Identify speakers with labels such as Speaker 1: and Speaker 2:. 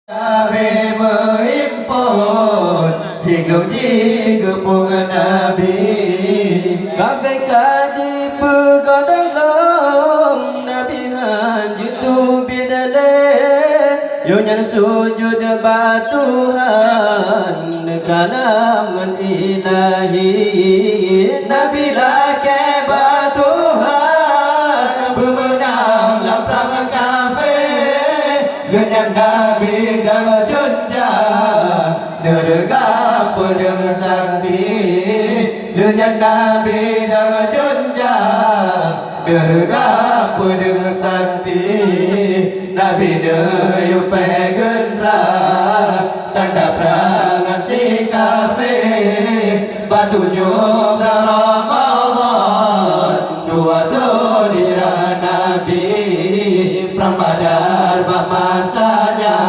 Speaker 1: Ave mengimpun Cikluji kepung Nabi
Speaker 2: Kafe kadi pegadang Nabi hanjut tu bidale Yo nyan sujud batuhan Kalamun ilahi
Speaker 1: Nabi lake batuhan Bermenang lapang kafir Genyan Nabi dan junja Nerega pedang sakti Genyan Nabi dan junja Nerega pedang sakti Nabi neupai gendra Tanda perang si kafir Batu jumlah